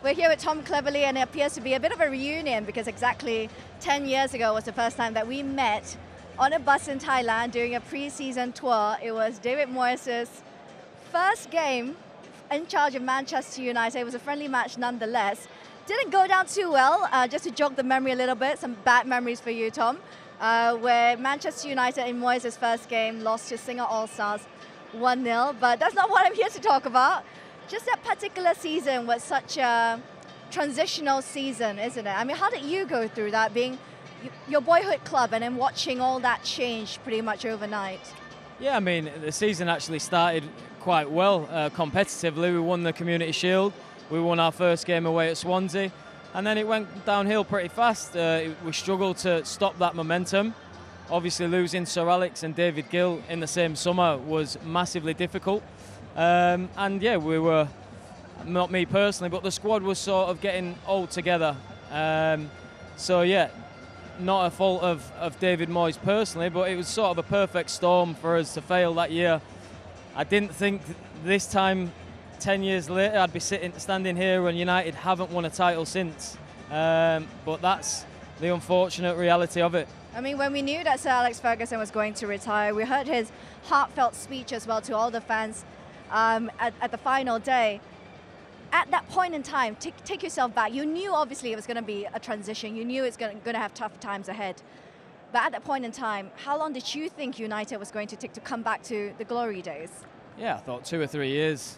We're here with Tom Cleverley, and it appears to be a bit of a reunion because exactly 10 years ago was the first time that we met on a bus in Thailand during a pre-season tour. It was David Moyes' first game in charge of Manchester United. It was a friendly match nonetheless. Didn't go down too well, just to jog the memory a little bit, some bad memories for you, Tom, where Manchester United in Moyes' first game lost to Singer All-Stars 1-0, but that's not what I'm here to talk about. Just that particular season was such a transitional season, isn't it? I mean, how did you go through that, being your boyhood club and then watching all that change pretty much overnight? Yeah, I mean, the season actually started quite well competitively. We won the Community Shield, we won our first game away at Swansea, and then it went downhill pretty fast. We struggled to stop that momentum. Obviously losing Sir Alex and David Gill in the same summer was massively difficult. And yeah, we were, not me personally, but the squad was sort of getting old together. So yeah, not a fault of David Moyes personally, but it was sort of a perfect storm for us to fail that year. I didn't think this time, 10 years later, I'd be standing here and United haven't won a title since. But that's the unfortunate reality of it. I mean, when we knew that Sir Alex Ferguson was going to retire, we heard his heartfelt speech as well to all the fans at the final day. At that point in time, take yourself back. You knew obviously it was going to be a transition. You knew it's going to have tough times ahead. But at that point in time, how long did you think United was going to take to come back to the glory days? Yeah, I thought 2 or 3 years.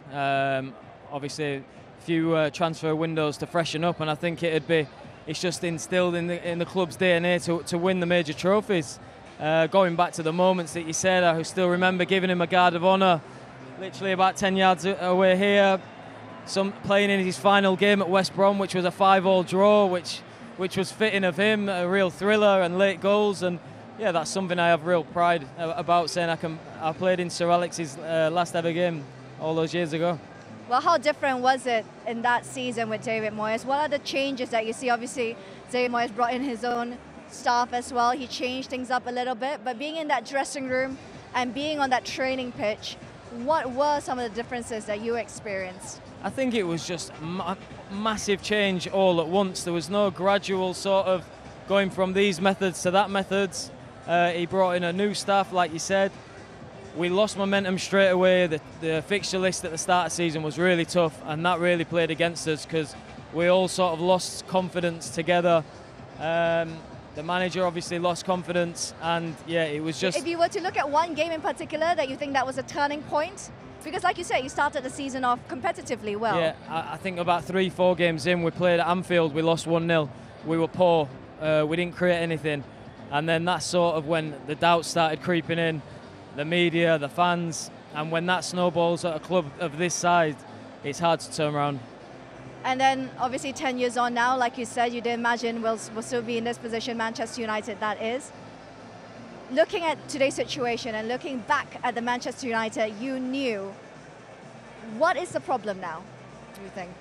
Obviously, a few transfer windows to freshen up, and I think it's just instilled in the club's DNA to win the major trophies. Going back to the moments that you said, I still remember giving him a guard of honour, literally about 10 yards away here. Playing in his final game at West Brom, which was a 5-5 draw, which was fitting of him, a real thriller and late goals. And yeah, that's something I have real pride about, saying I played in Sir Alex's last ever game all those years ago. Well, how different was it in that season with David Moyes? What are the changes that you see? Obviously, David Moyes brought in his own staff as well. He changed things up a little bit, but being in that dressing room and being on that training pitch, what were some of the differences that you experienced? I think it was just massive change all at once. There was no gradual sort of going from these methods to that methods. He brought in a new staff, like you said. We lost momentum straight away. The fixture list at the start of the season was really tough, and that really played against us because we all sort of lost confidence together. The manager obviously lost confidence, and yeah, it was just... If you were to look at one game in particular that you think that was a turning point, because like you said, you started the season off competitively well. Yeah, I think about 3-4 games in, we played at Anfield, we lost 1-0. We were poor, we didn't create anything. And then that's sort of when the doubts started creeping in, the media, the fans, and when that snowballs at a club of this size, it's hard to turn around. And then obviously 10 years on now, like you said, you didn't imagine we'll still be in this position, Manchester United that is. Looking at today's situation and looking back at the Manchester United, you knew. What is the problem now, do you think?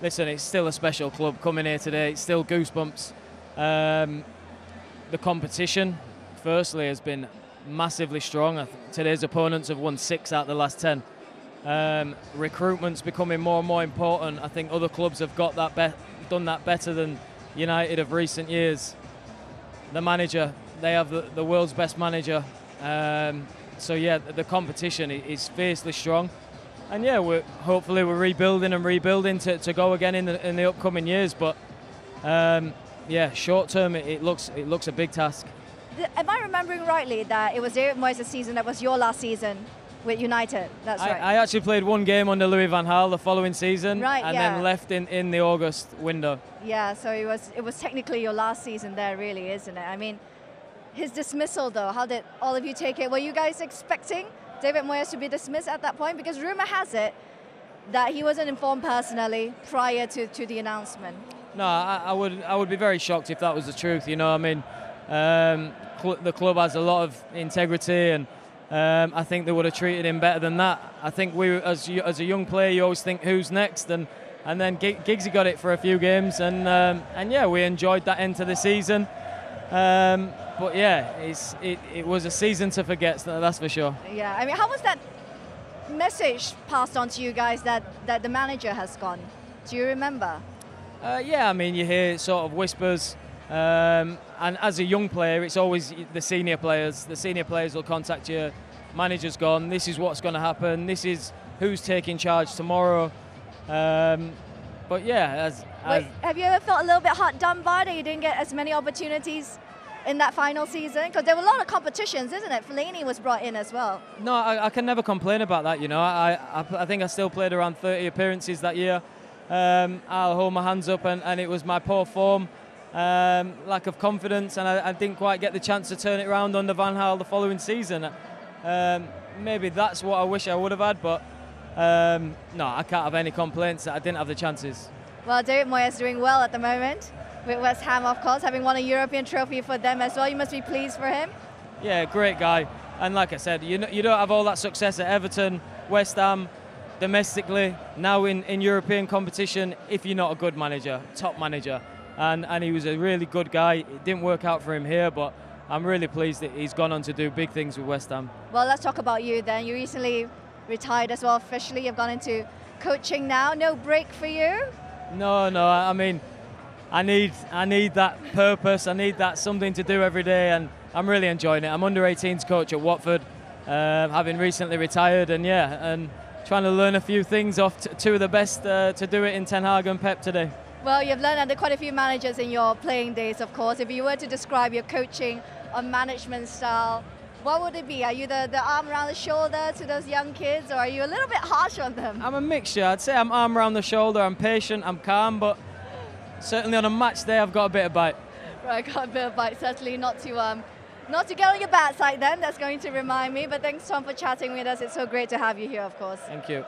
Listen, it's still a special club coming here today. It's still goosebumps. The competition, firstly, has been massively strong. Today's opponents have won 6 out of the last 10. Recruitment's becoming more and more important. I think other clubs have got that done that better than United of recent years. The manager, they have the world's best manager. So yeah, the competition is fiercely strong. And yeah, hopefully we're rebuilding to go again in the upcoming years. But yeah, short term it looks a big task. Am I remembering rightly that it was David Moyes' season that was your last season with United? That's right. I actually played 1 game under Louis van Gaal the following season, right, and yeah. then left in the August window. Yeah, so it was technically your last season there, really, isn't it? I mean, his dismissal though, how did all of you take it? Were you guys expecting David Moyes to be dismissed at that point? Because rumor has it that he wasn't informed personally prior to the announcement. No, I would be very shocked if that was the truth. You know, I mean, the club has a lot of integrity, and I think they would have treated him better than that. I think as a young player, you always think who's next, and then Giggsy got it for a few games, and yeah, we enjoyed that end to the season. But yeah, it was a season to forget, that's for sure. Yeah, I mean, how was that message passed on to you guys that the manager has gone? Do you remember? Yeah, I mean, you hear sort of whispers, and as a young player, it's always the senior players. The senior players will contact you. Manager's gone. This is what's going to happen. This is who's taking charge tomorrow. But yeah, have you ever felt a little bit hard done by that you didn't get as many opportunities in that final season? Because there were a lot of competitions, isn't it? Fellaini was brought in as well. No, I can never complain about that. You know, I think I still played around 30 appearances that year. I'll hold my hands up, and it was my poor form, lack of confidence, and I didn't quite get the chance to turn it around under Van Gaal the following season. Maybe that's what I wish I would have had, but no, I can't have any complaints that I didn't have the chances. Well, David Moyes is doing well at the moment with West Ham, of course, having won a European trophy for them as well. You must be pleased for him. Yeah, great guy. And like I said, you don't have all that success at Everton, West Ham, domestically, now in European competition, if you're not a good manager, top manager. And he was a really good guy. It didn't work out for him here, but I'm really pleased that he's gone on to do big things with West Ham. Well, let's talk about you then. You recently retired as well officially. You've gone into coaching now. No break for you? No. I mean, I need that purpose. I need that something to do every day, and I'm really enjoying it. I'm under 18s coach at Watford, having recently retired, and trying to learn a few things off two of the best to do it in Ten Hag and Pep today. Well, you've learned under quite a few managers in your playing days, of course. If you were to describe your coaching or management style, what would it be? Are you the arm around the shoulder to those young kids, or are you a little bit harsh on them? I'm a mixture. I'd say I'm arm around the shoulder, I'm patient, I'm calm, but certainly on a match day I've got a bit of bite. Right, got a bit of bite. Certainly not to get on your bad side then. That's going to remind me. But thanks, Tom, for chatting with us. It's so great to have you here, of course. Thank you.